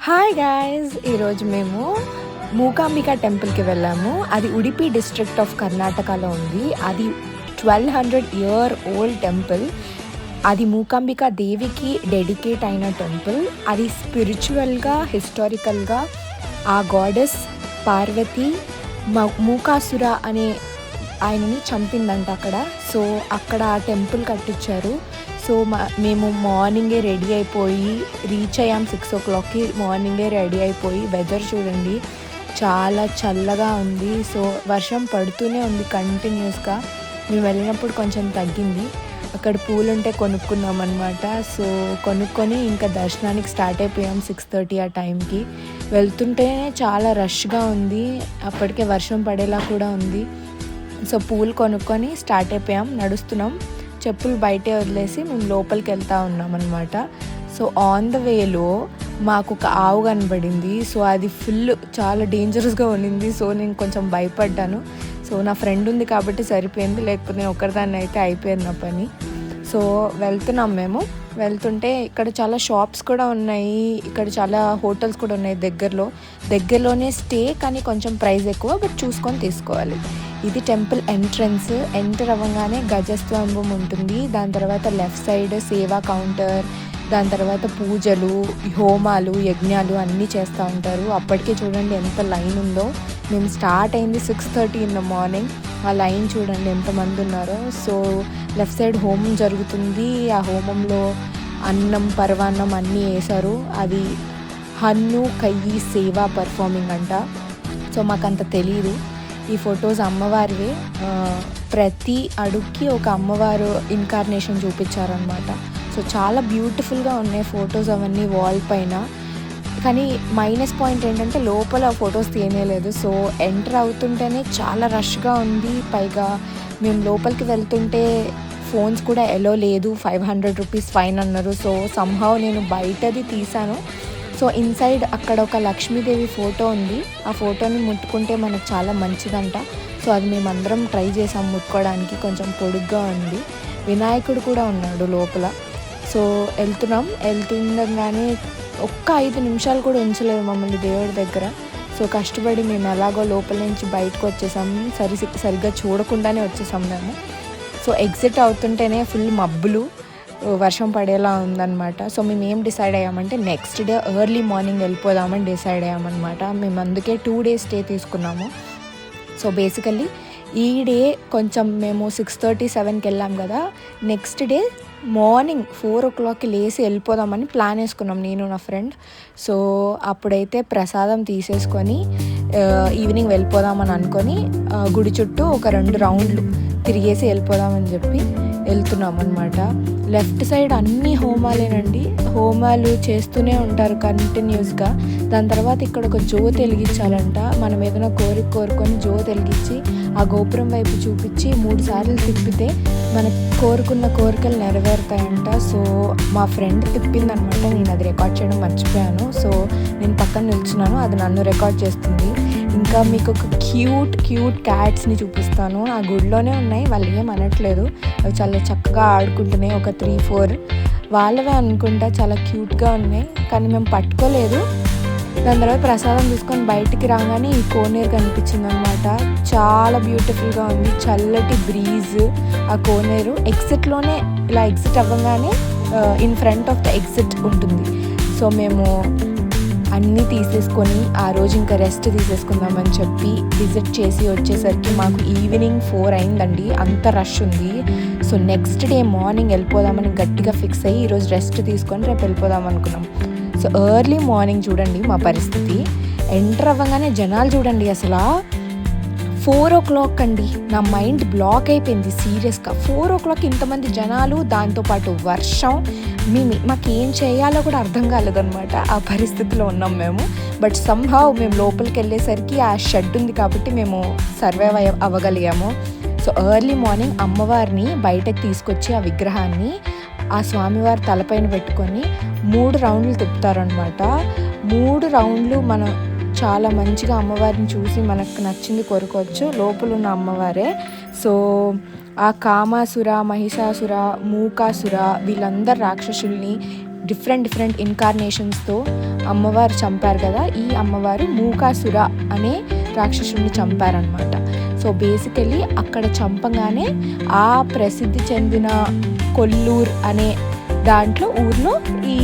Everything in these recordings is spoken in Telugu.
హాయ్ గాయ్స్, ఈరోజు మేము మూకాంబికా టెంపుల్కి వెళ్ళాము. అది ఉడిపి డిస్ట్రిక్ట్ ఆఫ్ కర్ణాటకలో ఉంది. అది 1200 ఇయర్ ఓల్డ్ టెంపుల్. అది మూకాంబికా దేవికి డెడికేట్ అయిన టెంపుల్. అది స్పిరిచువల్గా, హిస్టారికల్గా ఆ గాడెస్ పార్వతి మూకాసుర అనే ఆయనని చంపిందంట అక్కడ. సో అక్కడ ఆ టెంపుల్ కట్టించారు. సో మేము మార్నింగే రెడీ అయిపోయి రీచ్ అయ్యాం. 6 o'clockకి మార్నింగే రెడీ అయిపోయి. వెదర్ చూడండి, చాలా చల్లగా ఉంది. సో వర్షం పడుతూనే ఉంది కంటిన్యూస్గా. మేము వెళ్ళినప్పుడు కొంచెం తగ్గింది. అక్కడ పూలుంటే కొనుక్కున్నాం అనమాట. సో కొనుక్కొని ఇంకా దర్శనానికి స్టార్ట్ అయిపోయాం 6:30 ఆ టైంకి. వెళ్తుంటేనే చాలా రష్గా ఉంది. అప్పటికే వర్షం పడేలా కూడా ఉంది. సో పూలు కొనుక్కొని స్టార్ట్ అయిపోయాం. నడుస్తున్నాం, చెప్పులు బయటే వదిలేసి మేము లోపలికి వెళ్తూ ఉన్నాం అనమాట. సో ఆన్ ద వేలో మాకు ఒక ఆవు కనబడింది. సో అది చాలా డేంజరస్గా ఉండింది. సో నేను కొంచెం భయపడ్డాను. సో నా ఫ్రెండ్ ఉంది కాబట్టి సరిపోయింది, లేకపోతే నేను ఒకరిదాన్ని అయితే అయిపోయింది నా పని. సో వెళ్తున్నాం. మేము వెళ్తుంటే ఇక్కడ చాలా షాప్స్ కూడా ఉన్నాయి, ఇక్కడ చాలా హోటల్స్ కూడా ఉన్నాయి దగ్గరలోనే స్టే, కానీ కొంచెం ప్రైస్ ఎక్కువ, బట్ చూసుకొని తీసుకోవాలి. ఇది టెంపుల్ ఎంట్రన్స్. ఎంటర్ అవ్వగానే గజస్తంభం ఉంటుంది. దాని తర్వాత లెఫ్ట్ సైడ్ సేవా కౌంటర్, దాని తర్వాత పూజలు, హోమాలు, యజ్ఞాలు అన్నీ చేస్తూ ఉంటారు. అప్పటికే చూడండి ఎంత లైన్ ఉందో. మేము స్టార్ట్ అయింది 6:30 in the morning. ఆ లైన్ చూడండి ఎంతమంది ఉన్నారో. సో లెఫ్ట్ సైడ్ హోమం జరుగుతుంది. ఆ హోమంలో అన్నం, పరవాన్నం అన్నీ వేశారు. అది హన్ను కయ్యి సేవా పర్ఫార్మింగ్ అంట. సో మాకంత తెలీదు. ఈ ఫొటోస్ అమ్మవారివే. ప్రతి అడుగుకి ఒక అమ్మవారు ఇన్కార్నేషన్ చూపించారనమాట. సో చాలా బ్యూటిఫుల్గా ఉన్నాయి ఫొటోస్ అవన్నీ వాల్ పైన. కానీ మైనస్ పాయింట్ ఏంటంటే లోపల ఫొటోస్ తీయలేదు. సో ఎంటర్ అవుతుంటేనే చాలా రష్గా ఉంది. పైగా మేము లోపలికి వెళ్తుంటే ఫోన్స్ కూడా ఎలో లేదు, 500 రూపీస్ ఫైన్ అన్నారు. సో సంహౌ నేను బయటది తీసాను. సో ఇన్సైడ్ అక్కడ ఒక లక్ష్మీదేవి ఫోటో ఉంది. ఆ ఫోటోని ముట్టుకుంటే మనకు చాలా మంచిదంట. సో అది మేమందరం ట్రై చేసాం ముట్టుకోవడానికి. కొంచెం పొడుగ్గా ఉంది. వినాయకుడు కూడా ఉన్నాడు లోపల. సో వెళ్తుండగానే ఒక్క 5 నిమిషాలు కూడా ఉంచలేదు మమ్మల్ని దేవుడి దగ్గర. సో కష్టపడి మేము ఎలాగో లోపల నుంచి బయటకు వచ్చేసాం. సరిగ్గా చూడకుండానే వచ్చేసాం మేము. సో ఎగ్జిట్ అవుతుంటేనే ఫుల్ మబ్బులు, వర్షం పడేలా ఉందన్నమాట. సో మేము ఏం డిసైడ్ అయ్యామంటే నెక్స్ట్ డే ఎర్లీ మార్నింగ్ వెళ్ళిపోదామని డిసైడ్ అయ్యామన్నమాట. మేము అందుకే 2 days స్టే తీసుకున్నాము. సో బేసికల్లీ ఈ డే కొంచెం మేము 6:30, 7కి వెళ్ళాం కదా. నెక్స్ట్ డే మార్నింగ్ 4 o'clockకి లేసి వెళ్ళిపోదామని ప్లాన్ వేసుకున్నాం నేను నా ఫ్రెండ్. సో అప్పుడైతే ప్రసాదం తీసేసుకొని ఈవినింగ్ వెళ్ళిపోదామని అనుకొని గుడి చుట్టూ ఒక 2 రౌండ్లు తిరిగేసి వెళ్ళిపోదామని చెప్పి వెళ్తున్నాం అనమాట. లెఫ్ట్ సైడ్ అన్ని హోమాలేనండి. హోమాలు చేస్తూనే ఉంటారు కంటిన్యూస్గా. దాని తర్వాత ఇక్కడ ఒక జ్యోతి వెలిగించాలంట. మనం ఏదైనా కోరుకొని జ్యోతి వెలిగించి ఆ గోపురం వైపు చూపించి 3 సార్లు తిప్పితే మనకు కోరుకున్న కోరికలు నెరవేరుతాయంట. సో మా ఫ్రెండ్ తిప్పిందనమాట. నేను అది రికార్డ్ చేయడం మర్చిపోయాను. సో నేను పక్కన నిల్చున్నాను, అది నన్ను రికార్డ్ చేస్తుంది. ఇంకా మీకు ఒక క్యూట్ క్యాట్స్ని చూపిస్తాను. ఆ గుడిలోనే ఉన్నాయి, వాళ్ళు ఏం అనట్లేదు. అవి చాలా చక్కగా ఆడుకుంటున్నాయి. ఒక 3-4 వాళ్ళవే అనుకుంటా. చాలా క్యూట్గా ఉన్నాయి, కానీ మేము పట్టుకోలేదు. దాని తర్వాత ప్రసాదం తీసుకొని బయటికి రాగానే ఈ కోనేరు కనిపించింది అనమాట. చాలా బ్యూటిఫుల్గా ఉంది. చల్లటి బ్రీజ్. ఆ కోనేరు ఎగ్జిట్లోనే, ఇలా ఎగ్జిట్ అవ్వగానే in front of the exit ఉంటుంది. సో మేము అన్నీ తీసేసుకొని ఆ రోజు ఇంకా రెస్ట్ తీసేసుకుందామని చెప్పి విజిట్ చేసి వచ్చేసరికి మాకు ఈవినింగ్ 4 అయిందండి. అంత రష్ ఉంది. సో నెక్స్ట్ డే మార్నింగ్ వెళ్ళిపోదామని గట్టిగా ఫిక్స్ అయ్యి ఈరోజు రెస్ట్ తీసుకొని రేపు వెళ్ళిపోదాం అనుకున్నాం. సో ఎర్లీ మార్నింగ్ చూడండి మా పరిస్థితి. ఎంటర్ అవ్వగానే జనాలు చూడండి అసలు. 4 o'clock అండి. నా మైండ్ బ్లాక్ అయిపోయింది సీరియస్గా. 4 o'clock ఇంతమంది జనాలు, దాంతోపాటు వర్షం. మాకేం చేయాలో కూడా అర్థం కాలేదన్నమాట. ఆ పరిస్థితిలో ఉన్నాం మేము. బట్ సంహౌ మేము లోపలికి వెళ్ళేసరికి ఆ షెడ్ ఉంది కాబట్టి మేము సర్వైవ్ అవ్వగలిగాము. సో ఎర్లీ మార్నింగ్ అమ్మవారిని బయటకు తీసుకొచ్చి ఆ విగ్రహాన్ని ఆ స్వామివారి తలపైన పెట్టుకొని 3 రౌండ్లు తిప్పుతారనమాట. 3 రౌండ్లు మనం చాలా మంచిగా అమ్మవారిని చూసి మనకు నచ్చింది కోరుకోవచ్చు. లోపల ఉన్న అమ్మవారే. సో ఆ కామాసుర, మహిషాసుర, మూకాసుర వీళ్ళందరు రాక్షసుల్ని డిఫరెంట్ ఇన్కార్నేషన్స్తో అమ్మవారు చంపారు కదా, ఈ అమ్మవారు మూకాసుర అనే రాక్షసుడిని చంపారనమాట. సో బేసికలీ అక్కడ చంపగానే ఆ ప్రసిద్ధి చెందిన కొల్లూర్ అనే ఊర్లో ఈ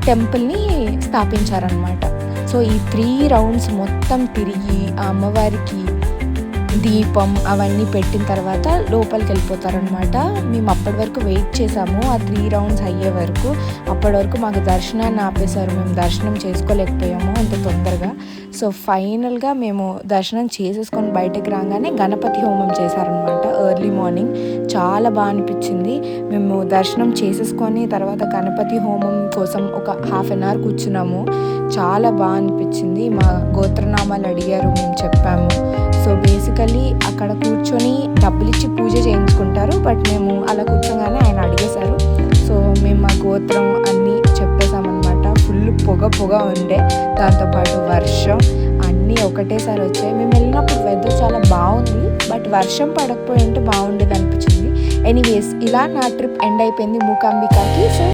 టెంపుల్ని స్థాపించారనమాట. సో ఈ 3 రౌండ్స్ మొత్తం తిరిగి ఆ అమ్మవారికి దీపం అవన్నీ పెట్టిన తర్వాత లోపలికి వెళ్ళిపోతారనమాట. మేము అప్పటి వరకు వెయిట్ చేసాము ఆ 3 రౌండ్స్ అయ్యే వరకు. అప్పటి వరకు మాకు దర్శనాన్ని ఆపేశారు, మేము దర్శనం చేసుకోలేకపోయాము అంత తొందరగా. సో ఫైనల్గా మేము దర్శనం చేసేసుకొని బయటకు రాగానే గణపతి హోమం చేశారనమాట ఎర్లీ మార్నింగ్. చాలా బాగా అనిపించింది. మేము దర్శనం చేసేసుకొని తర్వాత గణపతి హోమం కోసం ఒక హాఫ్ అన్ అవర్ కూర్చున్నాము. చాలా బాగా అనిపించింది. మా గోత్రనామాలు అడిగారు, మేము చెప్పాము. సో బేసికలీ అక్కడ కూర్చొని డబ్బులు ఇచ్చి పూజ చేయించుకుంటారు, బట్ మేము అలా కూర్చోగానే ఆయన అడిగేశారు. సో మేము మా గోత్రం అన్నీ చెప్పేసామన్నమాట. ఫుల్ పొగ ఉండే, దాంతోపాటు వర్షం అన్నీ ఒకటేసారి వచ్చాయి. మేము వెళ్ళినప్పుడు వెదర్ చాలా బాగుంది, బట్ వర్షం పడకపోయి ఉంటే బాగుండేది అనిపించింది. ఎనీవేస్ ఇలా నా ట్రిప్ ఎండ్ అయిపోయింది మూకాంబికాకి. సో